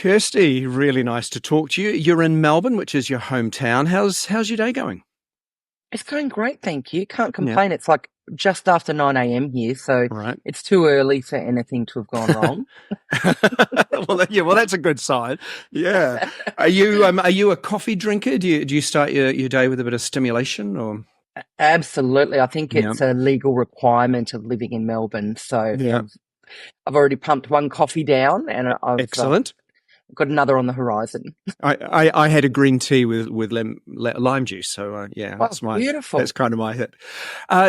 Kirsty, really nice to talk to you. You're in Melbourne, which is your hometown. How's your day going? It's going great, thank you. Can't Yeah, complain. It's like just after 9 a.m. here, so right. it's too early for anything to have gone wrong. Well, that's a good sign. Yeah. Are you a coffee drinker? Do you start your day with a bit of stimulation or? Absolutely. I think Yeah. it's a legal requirement of living in Melbourne. So Yeah. I've already pumped one coffee down and I've Excellent. got another on the horizon. I had a green tea with lime juice, so yeah, Oh, that's beautiful. kind of my hit.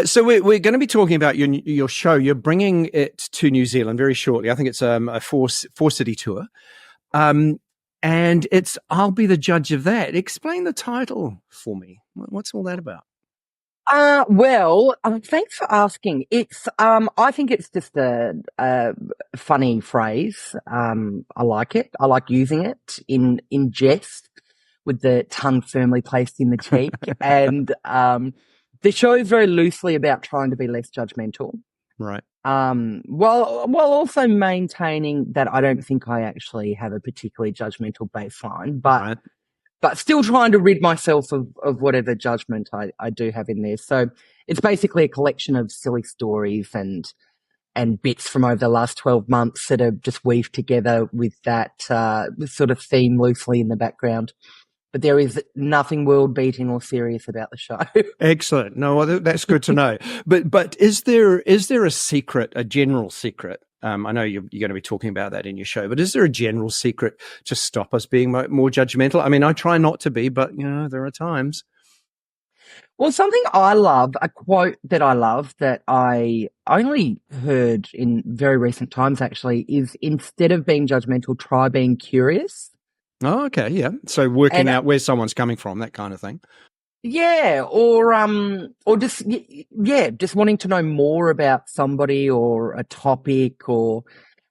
So we're going to be talking about your show. You're bringing it to New Zealand very shortly. I think it's a four city tour, um, and it's I'll be the judge of that. Explain the title for me. What's all that about? Thanks for asking. I think it's just a funny phrase. I like it. I like using it in jest with the tongue firmly placed in the cheek. And, the show is very loosely about trying to be less judgmental. Right. While also maintaining that I don't think I actually have a particularly judgmental baseline, Right. but still trying to rid myself of whatever judgment I do have in there. So it's basically a collection of silly stories and bits from over the last 12 months that are just weaved together with that sort of theme loosely in the background. But there is nothing world-beating or serious about the show. Excellent. No, well, that's good to know. But is there a secret, a general secret? I know you're going to be talking about that in your show, but is there a general secret to stop us being more judgmental? I mean, I try not to be, but there are times. Well, something I love, a quote that I love that I only heard in very recent times actually is instead of being judgmental, try being curious. Oh, okay, yeah. So working And out where someone's coming from, that kind of thing. yeah, or just wanting to know more about somebody or a topic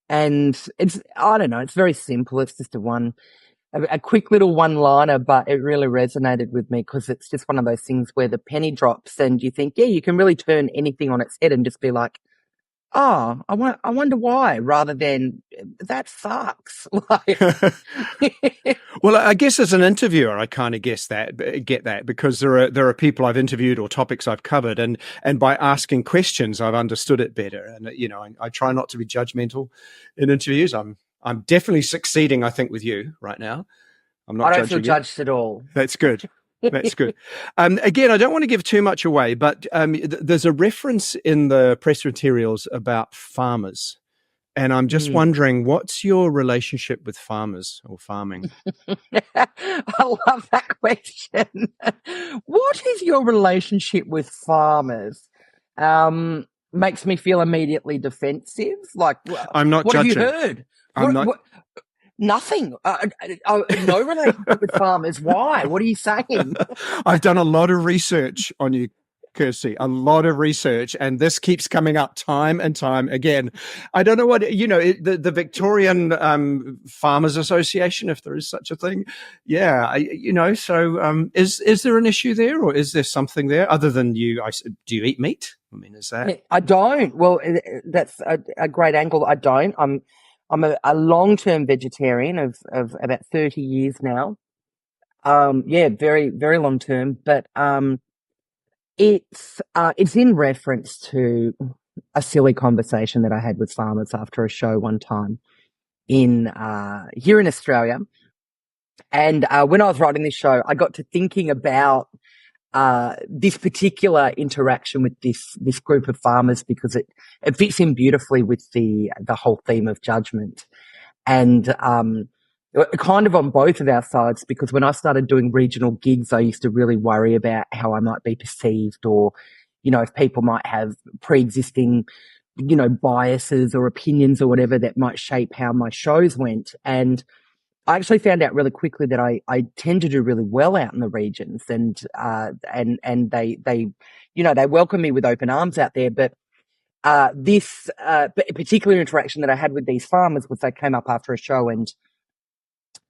and I don't know, it's very simple. It's just a quick little one-liner, but it really resonated with me because it's just one of those things where the penny drops and you think, yeah, you can really turn anything on its head and just be like, oh, I wonder why, rather than that sucks. Like, Well, I guess as an interviewer, I kind of get that because there are people I've interviewed or topics I've covered, and by asking questions, I've understood it better. And I try not to be judgmental in interviews. I'm definitely succeeding, I think, with you right now. I'm not I don't feel judging you. judged at all. That's good. That's good. Again, I don't want to give too much away, but there's a reference in the press materials about farmers. And I'm just wondering, what's your relationship with farmers or farming? I love that question. What is your relationship with farmers? Makes me feel immediately defensive. Like, I'm not what have you judging. heard? I'm not. Nothing. No relationship with farmers. Why? What are you saying? I've done a lot of research on you, Kirsty, a lot of research, and this keeps coming up time and time again. I don't know what, the Victorian Farmers Association, if there is such a thing. Yeah, so is there an issue there, or is there something there other than do you eat meat? I mean, is that? I don't. Well, that's a great angle. I don't. I'm a long-term vegetarian of about 30 years now. Yeah, very, very long term, but, it's in reference to a silly conversation that I had with farmers after a show one time here in Australia. And, when I was writing this show, I got to thinking about, this particular interaction with this group of farmers because it fits in beautifully with the whole theme of judgment. And, kind of on both of our sides, because when I started doing regional gigs, I used to really worry about how I might be perceived or, if people might have pre-existing, biases or opinions or whatever that might shape how my shows went. And I actually found out really quickly that I tend to do really well out in the regions and they welcome me with open arms out there. But this particular interaction that I had with these farmers was they came up after a show and,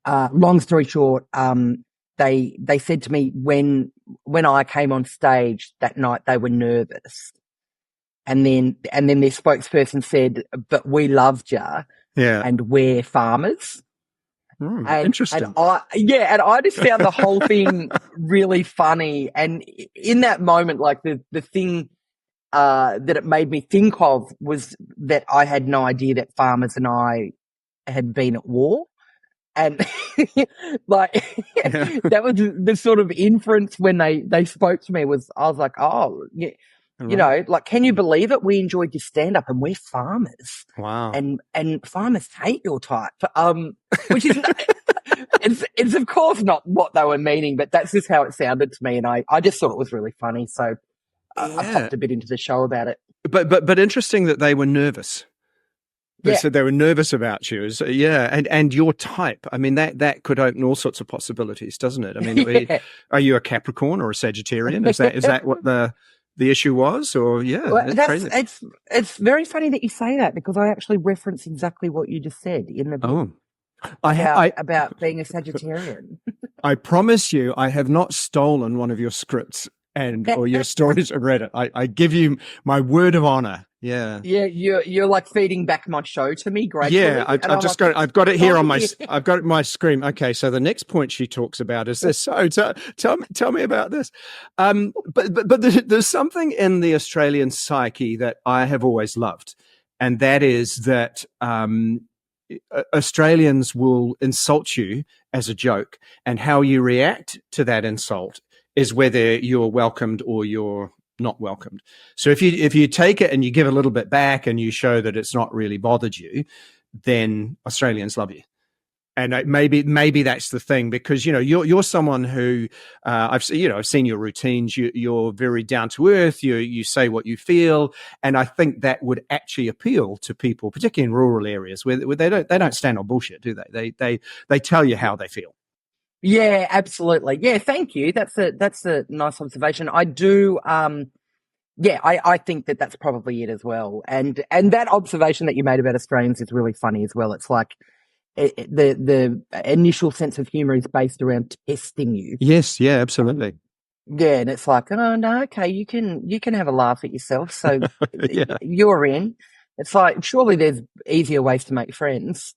long story short, they said to me when I came on stage that night, they were nervous. And then their spokesperson said, but we loved you. Yeah. And we're farmers. And Interesting. I just found the whole thing really funny. And in that moment, like the thing that it made me think of was that I had no idea that farmers and I had been at war. And like Yeah. that was the sort of inference when they spoke to me I was like, oh, yeah, you know, like, can you believe it? We enjoyed your stand up and we're farmers. Wow. And farmers hate your type. Which is, it's of course not what they were meaning, but that's just how it sounded to me. And I just thought it was really funny. So I popped a bit into the show about it. But interesting that they were nervous. They said they were nervous about you. And your type. I mean, that could open all sorts of possibilities, doesn't it? I mean, are you a Capricorn or a Sagittarian? Is that what the issue was? Or well, crazy. It's very funny that you say that because I actually reference exactly what you just said in the book. About being a Sagittarian. I promise you, I have not stolen one of your scripts or your stories and read it. I give you my word of honor. Yeah. Yeah, you're like feeding back my show to me, great. Yeah, I've got it here on my I've got it on my screen. Okay, so the next point she talks about is this. So tell me about this. But there's something in the Australian psyche that I have always loved, and that is that Australians will insult you as a joke, and how you react to that insult is whether you're welcomed or you're not welcomed. So if you take it and you give a little bit back and you show that it's not really bothered you, then Australians love you. And maybe that's the thing, because you're someone who I've seen your routines. You're very down to earth. You say what you feel, and I think that would actually appeal to people, particularly in rural areas where they don't stand on bullshit, do they? They tell you how they feel. Yeah, absolutely. Yeah, thank you. That's a nice observation. I do. I think that's probably it as well. And that observation that you made about Australians is really funny as well. It's like the initial sense of humor is based around testing you. Yes. Yeah. Absolutely. Yeah, and it's like, oh no, okay, you can have a laugh at yourself. So you're in. It's like, surely there's easier ways to make friends.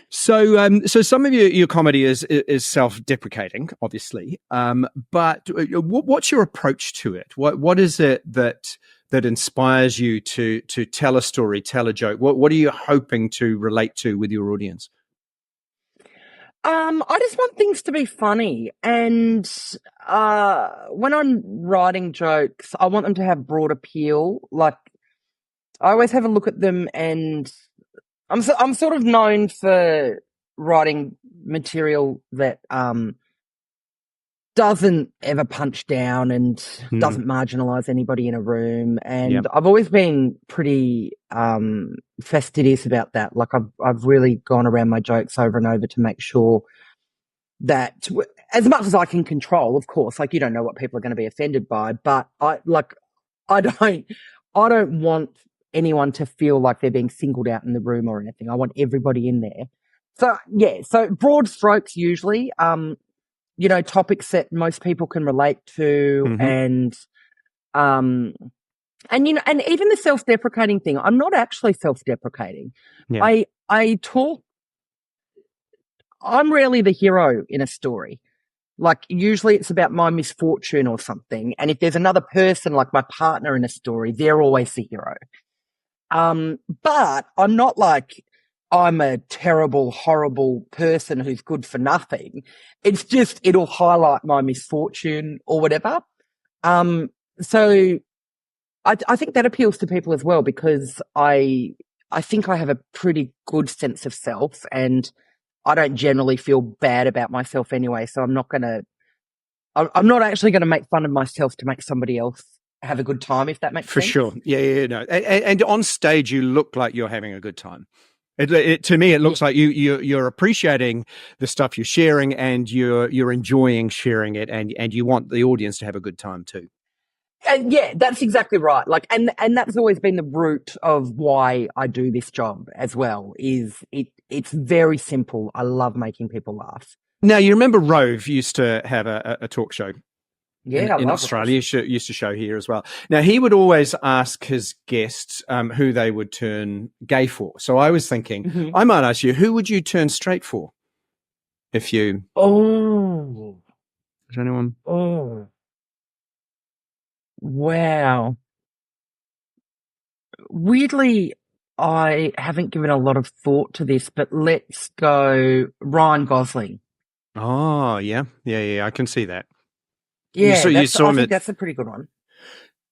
So some of your comedy is self-deprecating, obviously. But what's your approach to it? What is it that inspires you to tell a story, tell a joke? What are you hoping to relate to with your audience? I just want things to be funny, and when I'm writing jokes, I want them to have broad appeal. Like, I always have a look at them, and I'm sort of known for writing material that doesn't ever punch down and doesn't marginalize anybody in a room. And I've always been pretty fastidious about that. Like, I've really gone around my jokes over and over to make sure that, as much as I can control, of course, like, you don't know what people are going to be offended by, but I don't want anyone to feel like they're being singled out in the room or anything. I want everybody in there. So broad strokes usually, topics that most people can relate to, and even the self-deprecating thing. I'm not actually self-deprecating. Yeah. I'm rarely the hero in a story. Like, usually it's about my misfortune or something. And if there's another person, like my partner in a story, they're always the hero. But I'm not like, I'm a terrible, horrible person who's good for nothing. It's just, it'll highlight my misfortune or whatever. So I think that appeals to people as well, because I think I have a pretty good sense of self, and I don't generally feel bad about myself anyway. So I'm not actually going to make fun of myself to make somebody else have a good time, if that makes sense. For sure. Yeah, no. And on stage, you look like you're having a good time. To me, it looks like you're appreciating the stuff you're sharing, and you're enjoying sharing it, and you want the audience to have a good time too. And yeah, that's exactly right. Like, and that's always been the root of why I do this job as well. It's very simple. I love making people laugh. Now, you remember Rove used to have a talk show. Yeah, I in love Australia. Used to show here as well. Now, he would always ask his guests who they would turn gay for. So I was thinking, I might ask you, who would you turn straight for? If you... Oh. Is anyone? Oh. Wow. Weirdly, I haven't given a lot of thought to this, but let's go Ryan Gosling. Oh, yeah. I can see that. Yeah, you saw I him think at... that's a pretty good one.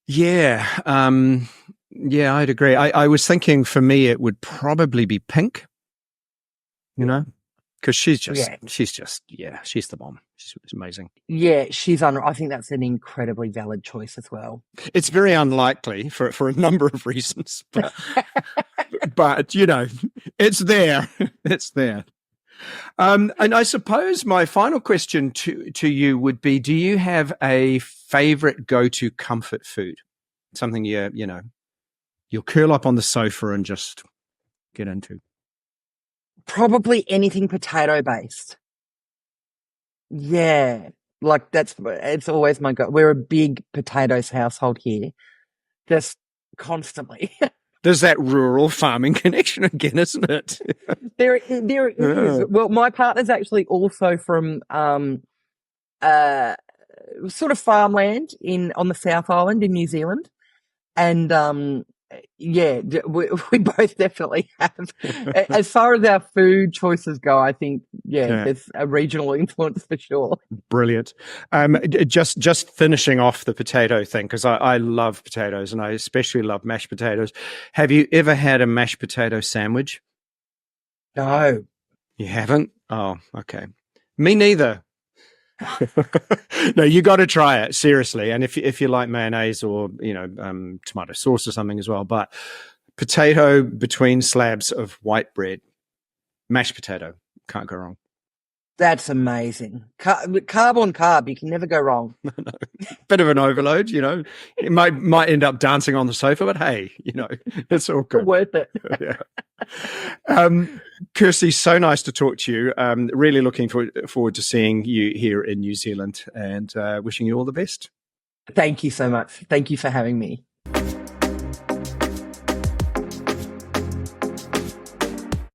Yeah. Yeah, I'd agree. I was thinking for me, it would probably be Pink, you know, because she's the bomb. She's amazing. Yeah, I think that's an incredibly valid choice as well. It's very unlikely for a number of reasons, but you know, it's there. It's there. And I suppose my final question to you would be: do you have a favorite go-to comfort food? Something you'll curl up on the sofa and just get into. Probably anything potato based. Yeah, like it's always my go. We're a big potatoes household here, just constantly. There's that rural farming connection again, isn't it? There is. Well, my partner's actually also from sort of farmland on the South Island in New Zealand, and yeah, we both definitely have. As far as our food choices go, I think there's a regional influence for sure. Brilliant. Just finishing off the potato thing, because I love potatoes and I especially love mashed potatoes. Have you ever had a mashed potato sandwich? No. You haven't? Oh, okay. Me neither. No, you got to try it seriously. And if you like mayonnaise or tomato sauce or something as well, but potato between slabs of white bread, mashed potato, can't go wrong. That's amazing. Carb on carb, you can never go wrong. No. Bit of an overload, It might end up dancing on the sofa, but hey, it's all good. Worth it. Yeah. Kirsty, so nice to talk to you. Really looking forward to seeing you here in New Zealand, and wishing you all the best. Thank you so much. Thank you for having me.